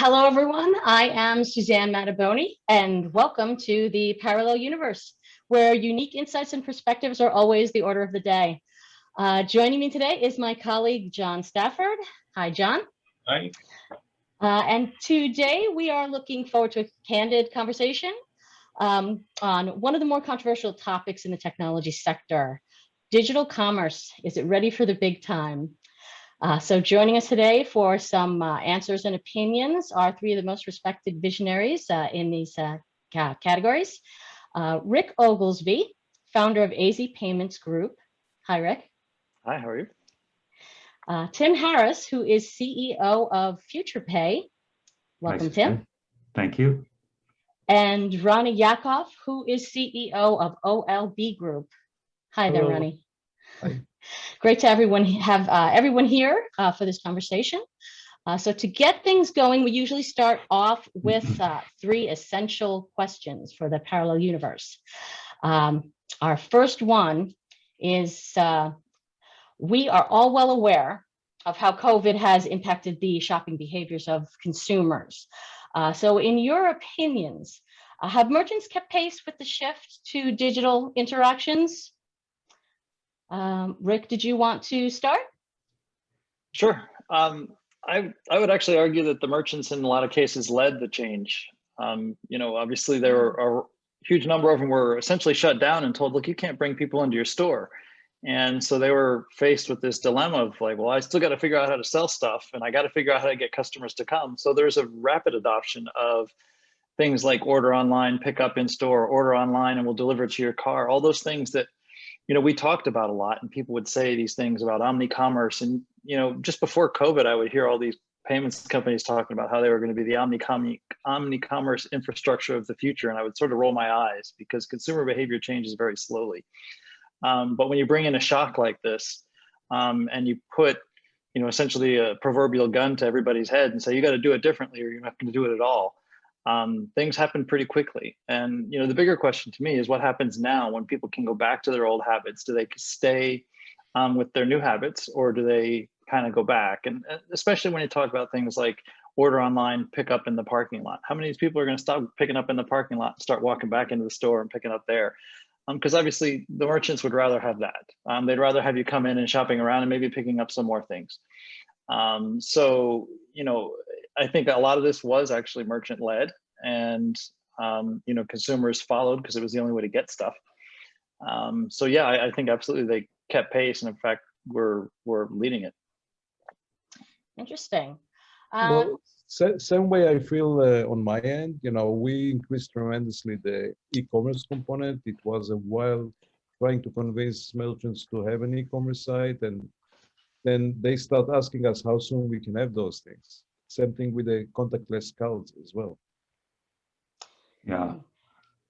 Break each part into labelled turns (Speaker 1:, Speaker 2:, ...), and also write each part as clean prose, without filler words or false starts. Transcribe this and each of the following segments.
Speaker 1: Hello, everyone. I am Suzanne Mataboni, and welcome to the Parallel Universe, where unique insights and perspectives are always the order of the day. Joining me today is my colleague, John Stafford. Hi, John.
Speaker 2: Hi.
Speaker 1: And today we are looking forward to a candid conversation on one of the more controversial topics in the technology sector, digital commerce. Is it ready for the big time? So joining us today for some answers and opinions are three of the most respected visionaries in these categories. Rick Oglesby, founder of AZ Payments Group. Hi, Rick.
Speaker 3: Hi, how are you?
Speaker 1: Tim Harris, who is CEO of FuturePay. Welcome,
Speaker 4: nice,
Speaker 1: Tim.
Speaker 4: Thank you.
Speaker 1: And Ronny Yakov, who is CEO of OLB Group. Hi there, Ronny.
Speaker 5: Hi.
Speaker 1: Great to have everyone here for this conversation. So to get things going, we usually start off with three essential questions for the parallel universe. Our first one is, we are all well aware of how COVID has impacted the shopping behaviors of consumers. So in your opinions, have merchants kept pace with the shift to digital interactions? Rick, did you want to start?
Speaker 3: Sure. I would actually argue that the merchants in a lot of cases led the change. Obviously there are a huge number of them were essentially shut down and told, look, you can't bring people into your store. And so they were faced with this dilemma of like, well, I still got to figure out how to sell stuff and I got to figure out how to get customers to come. So there's a rapid adoption of things like order online, pick up in store, order online, and we'll deliver it to your car. All those things that we talked about a lot, and people would say these things about omni-commerce. And, just before COVID, I would hear all these payments companies talking about how they were going to be the omni-commerce infrastructure of the future. And I would sort of roll my eyes because consumer behavior changes very slowly. But when you bring in a shock like this and you put, essentially a proverbial gun to everybody's head and say, you got to do it differently or you're not going to do it at all. Things happen pretty quickly. And, the bigger question to me is what happens now when people can go back to their old habits? Do they stay with their new habits or do they kind of go back? And especially when you talk about things like order online, pick up in the parking lot. How many people are going to stop picking up in the parking lot and start walking back into the store and picking up there? Because obviously the merchants would rather have that. They'd rather have you come in and shopping around and maybe picking up some more things. I think a lot of this was actually merchant led and, consumers followed because it was the only way to get stuff. I think absolutely they kept pace. And in fact, we're leading it.
Speaker 1: Interesting.
Speaker 5: Well, same way I feel on my end, we increased tremendously the e-commerce component. It was a while trying to convince merchants to have an e-commerce site, and then they start asking us how soon we can have those things. Same thing with the contactless cards as well.
Speaker 4: Yeah,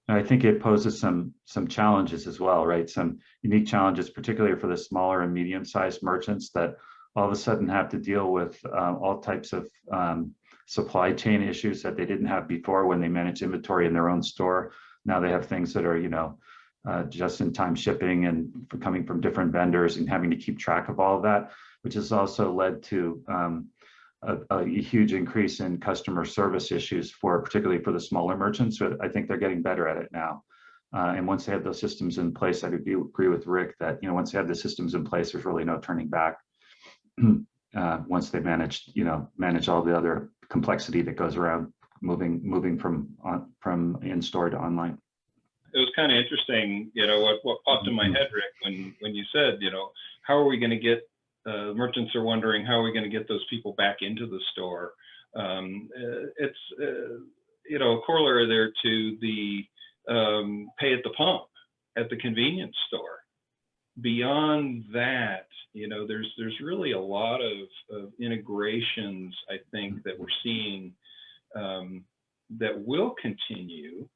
Speaker 4: I think it poses some challenges as well, right? Some unique challenges, particularly for the smaller and medium-sized merchants that all of a sudden have to deal with all types of supply chain issues that they didn't have before when they managed inventory in their own store. Now they have things that are, just-in-time shipping and coming from different vendors and having to keep track of all of that, which has also led to a huge increase in customer service issues particularly for the smaller merchants. So I think they're getting better at it now. And once they have those systems in place, I agree with Rick that, once they have the systems in place, there's really no turning back. Once they manage all the other complexity that goes around moving from in-store to online.
Speaker 2: It was kind of interesting, what popped in my head, Rick, when you said, how are we going to get, merchants are wondering, how are we going to get those people back into the store? It's, a corollary there to the pay at the pump at the convenience store. Beyond that, there's really a lot of integrations, I think, that we're seeing that will continue.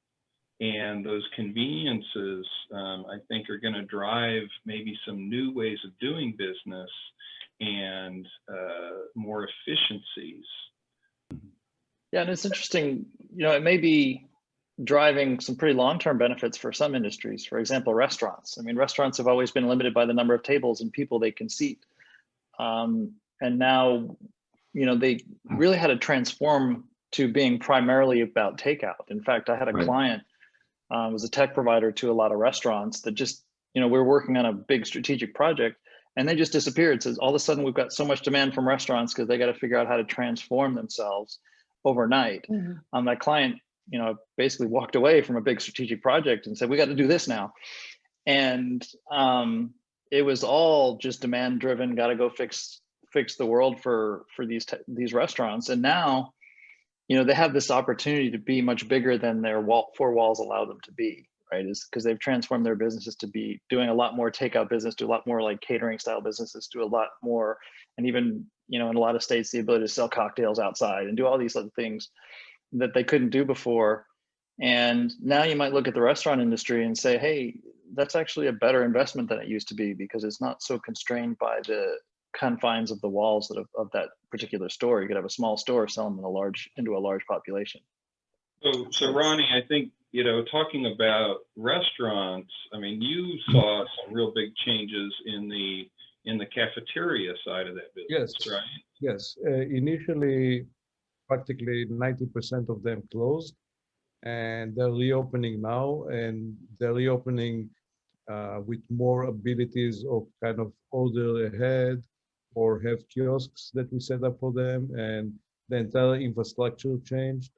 Speaker 2: And those conveniences, I think, are going to drive maybe some new ways of doing business and more efficiencies.
Speaker 3: Yeah, and it's interesting, it may be driving some pretty long-term benefits for some industries. For example, restaurants. I mean, restaurants have always been limited by the number of tables and people they can seat. And now, they really had to transform to being primarily about takeout. In fact, I had a
Speaker 4: Right.
Speaker 3: client, was a tech provider to a lot of restaurants that just, you know, we were working on a big strategic project and they just disappeared. So all of a sudden we've got so much demand from restaurants because they got to figure out how to transform themselves overnight. That client, you know, basically walked away from a big strategic project and said, we got to do this now. And it was all just demand driven, got to go fix the world for these restaurants. And now, you know, they have this opportunity to be much bigger than their four walls allow them to be, right? Is because they've transformed their businesses to be doing a lot more takeout business, do a lot more like catering style businesses, do a lot more, and even, you know, in a lot of states, the ability to sell cocktails outside and do all these other things that they couldn't do before. And now you might look at the restaurant industry and say, hey, that's actually a better investment than it used to be because it's not so constrained by the confines of the walls of that particular store. You could have a small store selling into a large population.
Speaker 2: So Ronnie, I think, you know, talking about restaurants, I mean, you saw some real big changes in the cafeteria side of that business,
Speaker 5: Yes.
Speaker 2: right?
Speaker 5: Yes. Initially, practically 90% of them closed, and they're reopening now, and they're reopening with more abilities of kind of order ahead or have kiosks that we set up for them, and the entire infrastructure changed.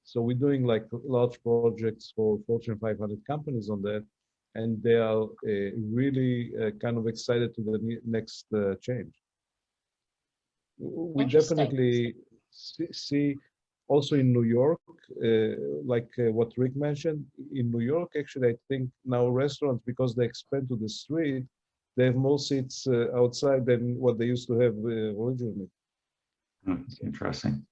Speaker 5: So we're doing like large projects for Fortune 500 companies on that, and they are really kind of excited to the next change. We definitely see also in New York, like what Rick mentioned, in New York, actually, I think now restaurants, because they expand to the street, they have more seats outside than what they used to have originally.
Speaker 4: Interesting.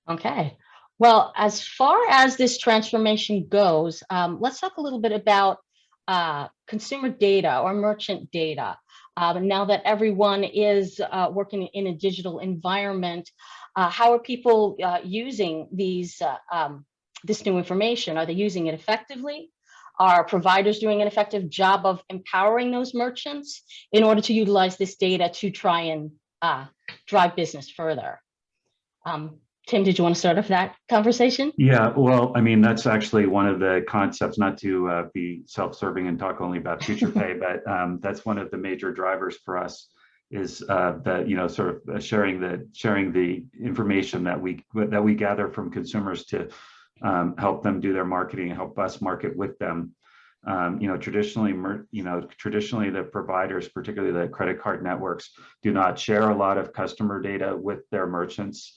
Speaker 1: Okay. Well, as far as this transformation goes, let's talk a little bit about consumer data or merchant data. Now that everyone is working in a digital environment, how are people using this new information? Are they using it effectively? Are providers doing an effective job of empowering those merchants in order to utilize this data to try and drive business further? Tim, did you want to start off that conversation?
Speaker 4: Yeah, well, I mean, that's actually one of the concepts, not to be self-serving and talk only about FuturePay, but that's one of the major drivers for us is that, you know, sort of sharing the information that we gather from consumers to help them do their marketing and help us market with them. You know, traditionally the providers, particularly the credit card networks, do not share a lot of customer data with their merchants.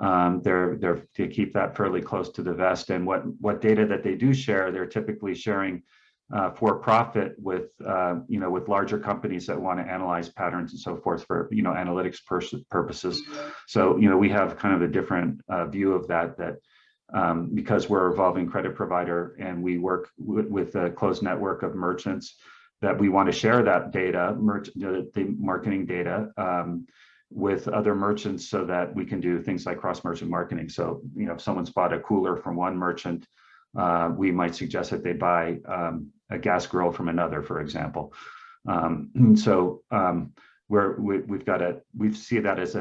Speaker 4: They keep that fairly close to the vest, and what data that they do share, they're typically sharing for profit with with larger companies that want to analyze patterns and so forth for analytics purposes. So we have kind of a different view of that because we're a revolving credit provider and we work with a closed network of merchants, that we want to share that data, the marketing data, with other merchants so that we can do things like cross-merchant marketing. So, if someone's bought a cooler from one merchant, we might suggest that they buy a gas grill from another, for example. We see that as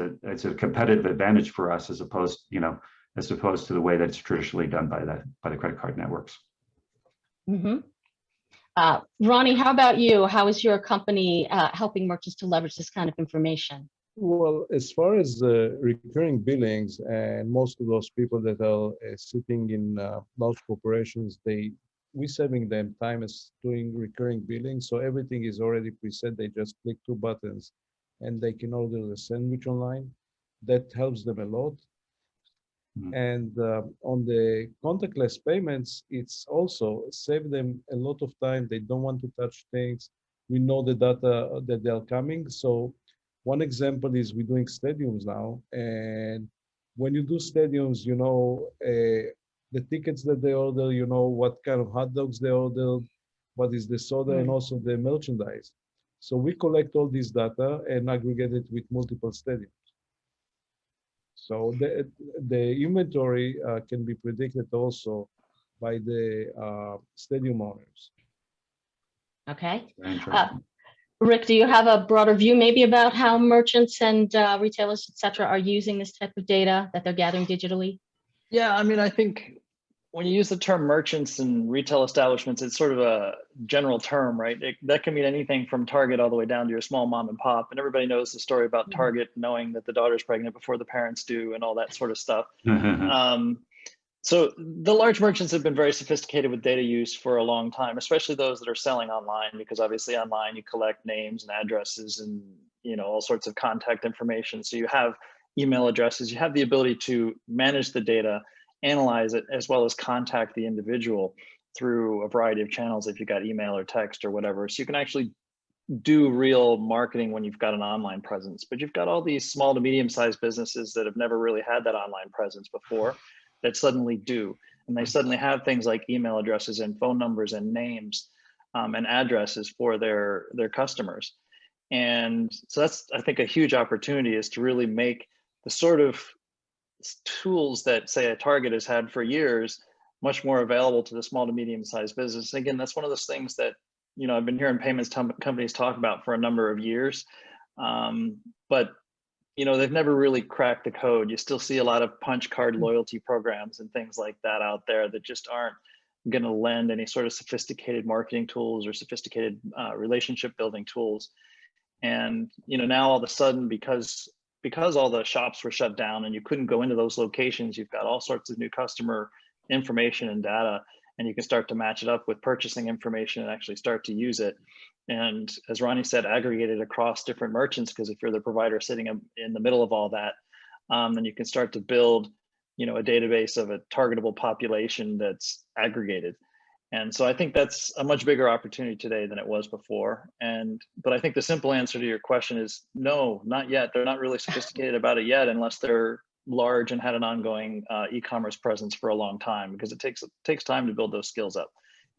Speaker 4: a competitive advantage for us, as opposed to the way that's traditionally done by the credit card networks.
Speaker 1: Mm-hmm. Ronnie, how about you? How is your company helping merchants to leverage this kind of information?
Speaker 5: Well, as far as recurring billings, and most of those people that are sitting in large corporations, we're saving them time as doing recurring billing. So everything is already preset. They just click 2 buttons and they can order a sandwich online. That helps them a lot. Mm-hmm. And on the contactless payments, it's also saved them a lot of time. They don't want to touch things. We know the data that they are coming. So one example is we're doing stadiums now, and when you do stadiums, the tickets that they order, what kind of hot dogs they ordered, what is the soda, and also the merchandise. So we collect all this data and aggregate it with multiple stadiums. So the inventory can be predicted also by the stadium owners.
Speaker 1: Okay. Rick, do you have a broader view maybe about how merchants and retailers, et cetera, are using this type of data that they're gathering digitally?
Speaker 3: Yeah, I mean, I think when you use the term merchants and retail establishments, it's sort of a general term, right? That can mean anything from Target all the way down to your small mom and pop. And everybody knows the story about Target knowing that the daughter's pregnant before the parents do and all that sort of stuff. So the large merchants have been very sophisticated with data use for a long time, especially those that are selling online, because obviously online you collect names and addresses and all sorts of contact information. So you have email addresses, you have the ability to manage the data, analyze it, as well as contact the individual through a variety of channels if you've got email or text or whatever. So you can actually do real marketing when you've got an online presence. But you've got all these small to medium-sized businesses that have never really had that online presence before that suddenly do. And they suddenly have things like email addresses and phone numbers and names and addresses for their customers. And so that's, I think, a huge opportunity is to really make the sort of tools that, say, a Target has had for years much more available to the small to medium-sized business. And again, that's one of those things that I've been hearing payments companies talk about for a number of years, but they've never really cracked the code. You still see a lot of punch card loyalty programs and things like that out there that just aren't going to lend any sort of sophisticated marketing tools or sophisticated relationship building tools. And now all of a sudden, because all the shops were shut down and you couldn't go into those locations, you've got all sorts of new customer information and data, and you can start to match it up with purchasing information and actually start to use it. And as Ronnie said, aggregate it across different merchants, because if you're the provider sitting in the middle of all that, then you can start to build, a database of a targetable population that's aggregated. And so I think that's a much bigger opportunity today than it was before. But I think the simple answer to your question is no, not yet. They're not really sophisticated about it yet, unless they're large and had an ongoing e-commerce presence for a long time, because it takes time to build those skills up.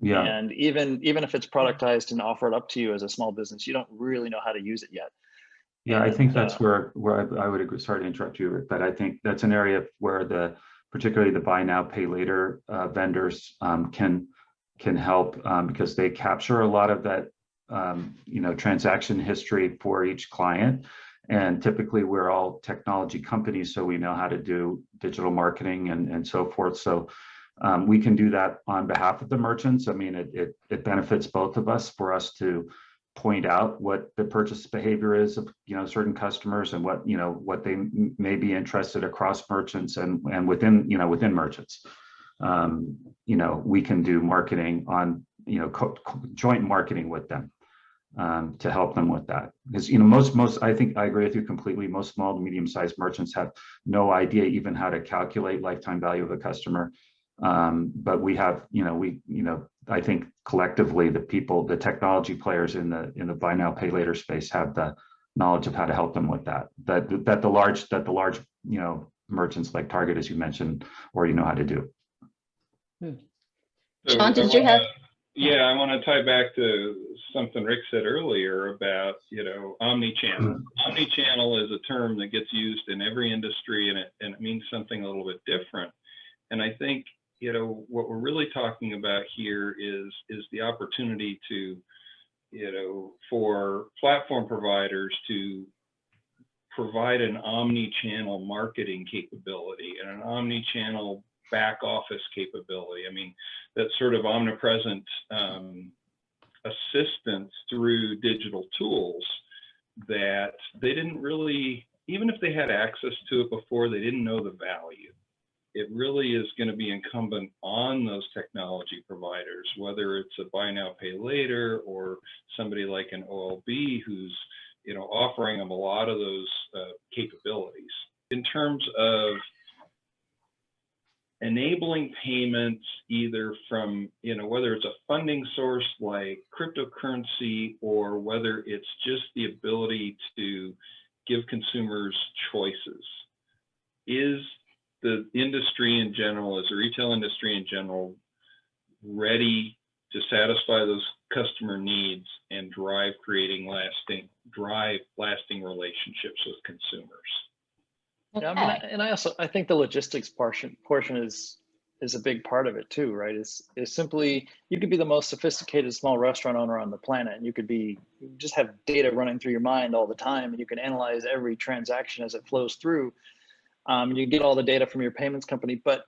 Speaker 3: Yeah. And even if it's productized and offered up to you as a small business, you don't really know how to use it yet.
Speaker 4: Yeah, I think that's where I would agree. Sorry to interrupt you, Rick, but I think that's an area where particularly the buy now, pay later vendors can help because they capture a lot of that transaction history for each client. And typically we're all technology companies, so we know how to do digital marketing and so forth. So we can do that on behalf of the merchants. I mean, it benefits both of us for us to point out what the purchase behavior is of certain customers and what they may be interested across merchants and within merchants. We can do marketing on joint marketing with them to help them with that, because most I think I agree with you completely. Most small to medium-sized merchants have no idea even how to calculate lifetime value of a customer. But we have, I think collectively the technology players in the buy now pay later space have the knowledge of how to help them with that. That the large merchants like Target, as you mentioned, already know how to do.
Speaker 1: Sean, did you have?
Speaker 2: Yeah, I want to tie back to something Rick said earlier about, omnichannel. Omnichannel is a term that gets used in every industry, and it means something a little bit different. And I think, what we're really talking about here is the opportunity to, for platform providers to provide an omni-channel marketing capability and an omni-channel back office capability. I mean, that sort of omnipresent assistance through digital tools that they didn't really, even if they had access to it before, they didn't know the value. It really is going to be incumbent on those technology providers, whether it's a buy now, pay later, or somebody like an OLB who's, offering them a lot of those capabilities. In terms of enabling payments, either from, whether it's a funding source like cryptocurrency, or whether it's just the ability to give consumers choices, is the industry in general, is the retail industry in general ready to satisfy those customer needs and drive lasting relationships with consumers?
Speaker 1: Okay.
Speaker 3: Yeah, I mean, and I think the logistics portion is a big part of it too, right? Is simply, you could be the most sophisticated small restaurant owner on the planet, and you just have data running through your mind all the time, and you can analyze every transaction as it flows through. You get all the data from your payments company, but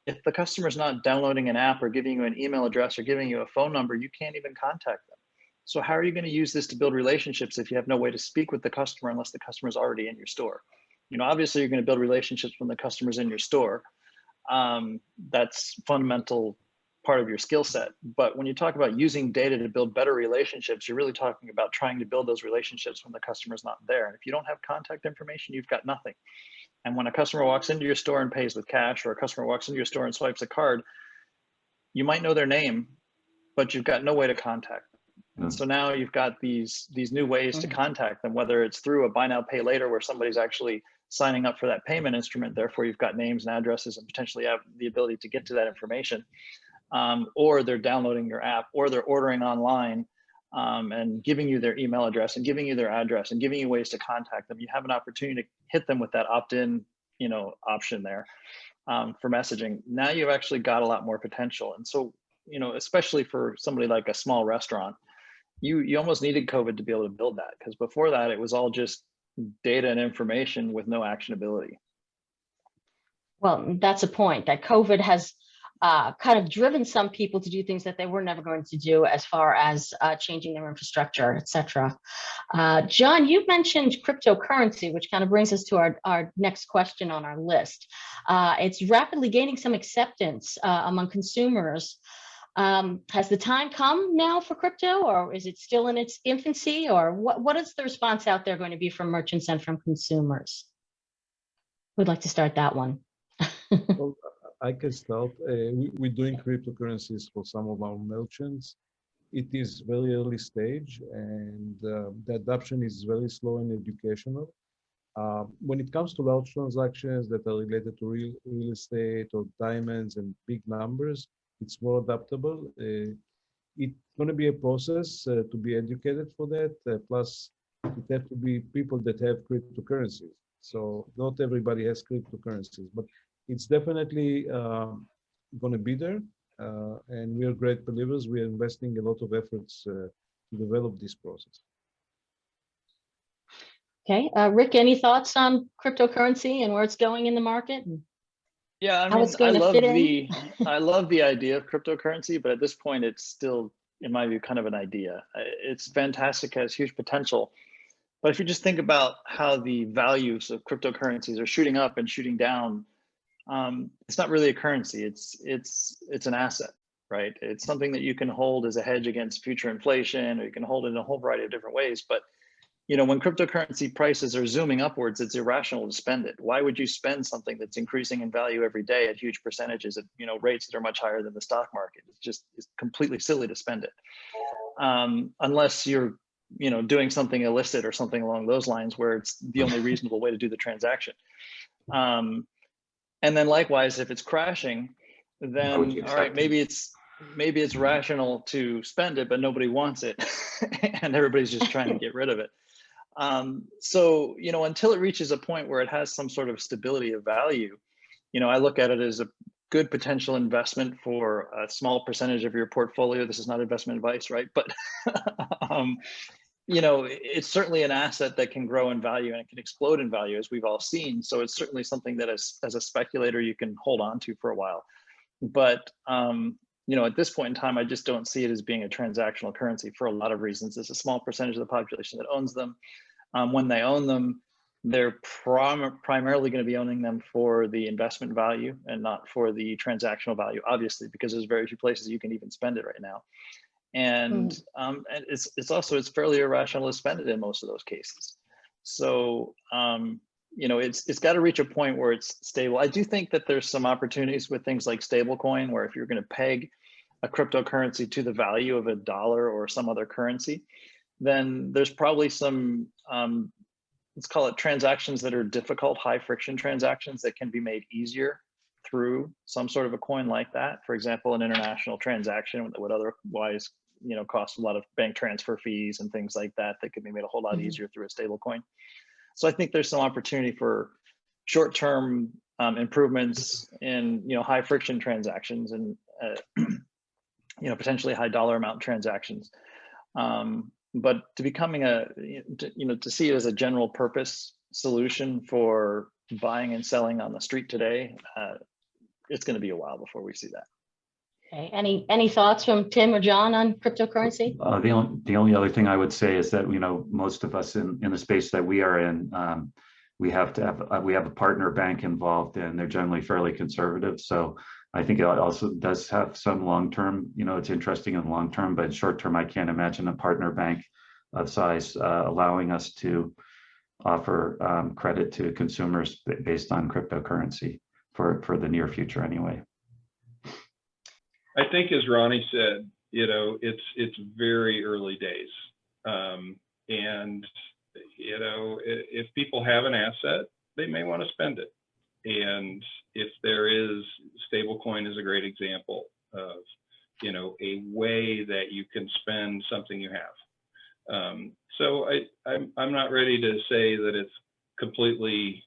Speaker 3: if the customer's not downloading an app or giving you an email address or giving you a phone number, you can't even contact them. So how are you going to use this to build relationships if you have no way to speak with the customer unless the customer is already in your store? Obviously you're going to build relationships when the customer's in your store. That's fundamental part of your skill set. But when you talk about using data to build better relationships, you're really talking about trying to build those relationships when the customer's not there. And if you don't have contact information, you've got nothing. And when a customer walks into your store and pays with cash, or a customer walks into your store and swipes a card, you might know their name, but you've got no way to contact them. And so now you've got these new ways to contact them, whether it's through a buy now, pay later, where somebody's actually signing up for that payment instrument. Therefore, you've got names and addresses and potentially have the ability to get to that information. Or they're downloading your app, or they're ordering online and giving you their email address and giving you their address and giving you ways to contact them. You have an opportunity to hit them with that opt-in, option there for messaging. Now you've actually got a lot more potential. And so, especially for somebody like a small restaurant, you almost needed COVID to be able to build that, because before that, it was all just data and information with no actionability.
Speaker 1: Well, that's a point, that COVID has kind of driven some people to do things that they were never going to do, as far as changing their infrastructure, et cetera. John, you mentioned cryptocurrency, which kind of brings us to our next question on our list. It's rapidly gaining some acceptance among consumers. Has the time come now for crypto, or is it still in its infancy, or what is the response out there going to be from merchants and from consumers? Who'd like to start that one?
Speaker 5: Well, I can start. We're doing cryptocurrencies for some of our merchants. It is very early stage, and the adoption is very slow and educational. When it comes to large transactions that are related to real estate or diamonds and big numbers, it's more adaptable. It's going to be a process to be educated for that. Plus, it has to be people that have cryptocurrencies. So not everybody has cryptocurrencies, but it's definitely going to be there. And we are great believers. We are investing a lot of efforts to develop this process.
Speaker 1: Okay, Rick, any thoughts on cryptocurrency and where it's going in the market?
Speaker 3: Yeah, I
Speaker 1: How
Speaker 3: mean,
Speaker 1: it's going to fit in?
Speaker 3: I love the idea of cryptocurrency, but at this point, it's still, in my view, kind of an idea. It's fantastic, has huge potential. But if you just think about how the values of cryptocurrencies are shooting up and shooting down, it's not really a currency. It's an asset, right? It's something that you can hold as a hedge against future inflation, or you can hold it in a whole variety of different ways. But when cryptocurrency prices are zooming upwards, it's irrational to spend it. Why would you spend something that's increasing in value every day at huge percentages at rates that are much higher than the stock market? It's completely silly to spend it, unless you're doing something illicit or something along those lines, where it's the only reasonable way to do the transaction. And then likewise, if it's crashing, then all right, maybe it's rational to spend it, but nobody wants it, and everybody's just trying to get rid of it. So, until it reaches a point where it has some sort of stability of value, I look at it as a good potential investment for a small percentage of your portfolio. This is not investment advice, right? But, it's certainly an asset that can grow in value, and it can explode in value, as we've all seen. So it's certainly something that as a speculator, you can hold on to for a while. But, at this point in time, I just don't see it as being a transactional currency for a lot of reasons. It's a small percentage of the population that owns them. When they own them, they're primarily going to be owning them for the investment value and not for the transactional value, obviously, because there's very few places you can even spend it right now. And it's fairly irrational to spend it in most of those cases. So it's got to reach a point where it's stable. I do think that there's some opportunities with things like stablecoin, where if you're going to peg a cryptocurrency to the value of a dollar or some other currency, then there's probably some let's call it transactions that are difficult, high friction transactions that can be made easier through some sort of a coin like that. For example, an international transaction that would otherwise cost a lot of bank transfer fees and things like that could be made a whole lot easier through a stable coin. So I think there's some opportunity for short-term improvements in high friction transactions and potentially high dollar amount transactions. But to becoming to see it as a general purpose solution for buying and selling on the street today, it's going to be a while before we see that.
Speaker 1: Okay. Any thoughts from Tim or John on cryptocurrency?
Speaker 4: The only other thing I would say is that, most of us in the space that we are in, we have a partner bank involved, and they're generally fairly conservative. So I think it also does have some long-term, it's interesting in the long term, but short-term, I can't imagine a partner bank of size allowing us to offer credit to consumers based on cryptocurrency for the near future anyway.
Speaker 2: I think, as Ronnie said, it's very early days, and if people have an asset, they may want to spend it, and if there is, stablecoin is a great example of a way that you can spend something you have. So I'm not ready to say that it's completely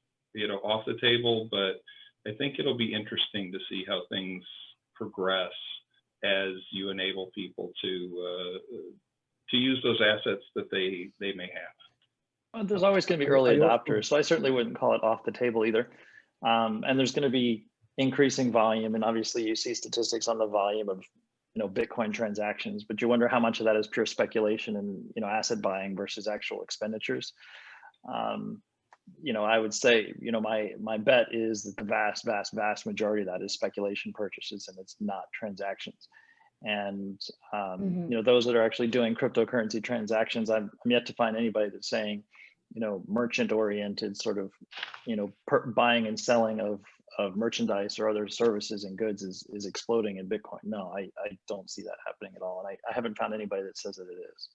Speaker 2: off the table, but I think it'll be interesting to see how things progress as you enable people to use those assets that they may have.
Speaker 3: Well, there's always going to be early adopters, so I certainly wouldn't call it off the table either. And there's going to be increasing volume, and obviously you see statistics on the volume of Bitcoin transactions, but you wonder how much of that is pure speculation and asset buying versus actual expenditures. I would say my bet is that the vast majority of that is speculation purchases, and it's not transactions. And those that are actually doing cryptocurrency transactions, I'm yet to find anybody that's saying merchant oriented sort of buying and selling of merchandise or other services and goods is exploding in Bitcoin. No, I don't see that happening at all, and I haven't found anybody that says that it is.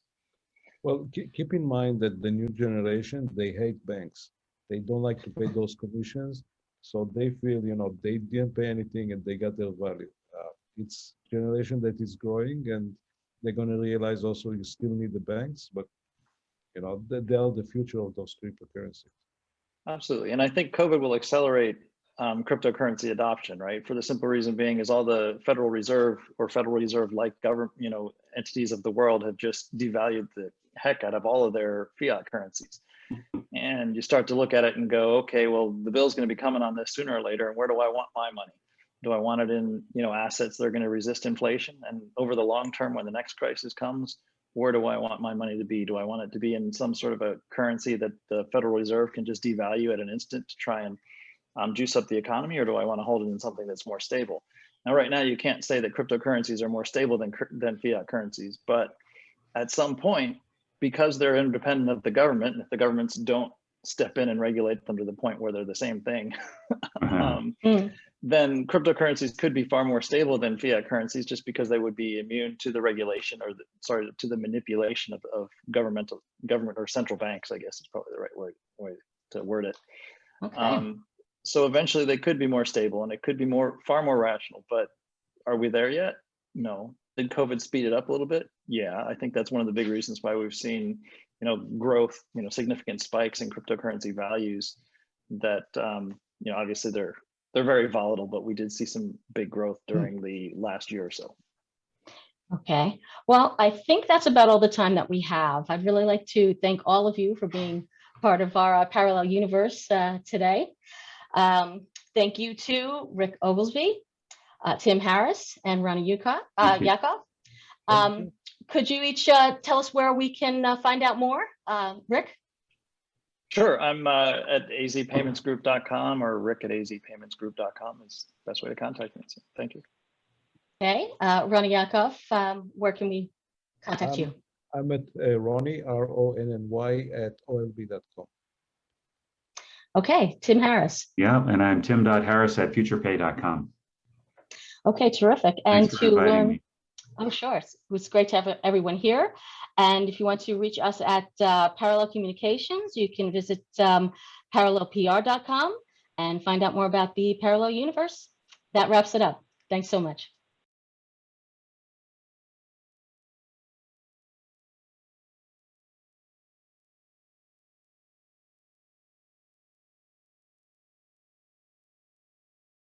Speaker 5: Well, keep in mind that the new generation, they hate banks. They don't like to pay those commissions, so they feel they didn't pay anything and they got their value. It's generation that is growing, and they're going to realize also you still need the banks, but they are the future of those cryptocurrencies.
Speaker 3: Absolutely, and I think COVID will accelerate cryptocurrency adoption, right? For the simple reason being is all the Federal Reserve or Federal Reserve-like government, entities of the world have just devalued the heck out of all of their fiat currencies. And you start to look at it and go, okay, well, the bill's going to be coming on this sooner or later, and where do I want my money? Do I want it in assets that are going to resist inflation? And over the long term, when the next crisis comes, where do I want my money to be? Do I want it to be in some sort of a currency that the Federal Reserve can just devalue at an instant to try and juice up the economy, or do I want to hold it in something that's more stable? Now, right now, you can't say that cryptocurrencies are more stable than fiat currencies, but at some point, because they're independent of the government, and if the governments don't step in and regulate them to the point where they're the same thing, then cryptocurrencies could be far more stable than fiat currencies, just because they would be immune to the regulation or to the manipulation of government or central banks, I guess is probably the right way to word it.
Speaker 1: Okay.
Speaker 3: So eventually they could be more stable, and it could be far more rational, but are we there yet? No. Did COVID speed it up a little bit? Yeah, I think that's one of the big reasons why we've seen, growth, significant spikes in cryptocurrency values that, obviously they're very volatile, but we did see some big growth during the last year or so.
Speaker 1: Okay. Well, I think that's about all the time that we have. I'd really like to thank all of you for being part of our Parallel Universe today. Thank you to Rick Oglesby, Tim Harris, and Ronny Yakov. Could you each tell us where we can find out more? Rick?
Speaker 3: Sure. I'm at azpaymentsgroup.com, or rick at azpaymentsgroup.com is the best way to contact me. So thank you.
Speaker 1: Okay. Ronny Yakov, where can we contact you?
Speaker 5: I'm at Ronny, RONNY, at olb.com.
Speaker 1: Okay. Tim Harris.
Speaker 4: Yeah, and I'm tim.harris at futurepay.com.
Speaker 1: Okay, terrific. And
Speaker 4: Thanks for inviting me.
Speaker 1: Oh, sure. It was great to have everyone here. And if you want to reach us at Parallel Communications, you can visit parallelpr.com and find out more about the Parallel Universe. That wraps it up. Thanks so much.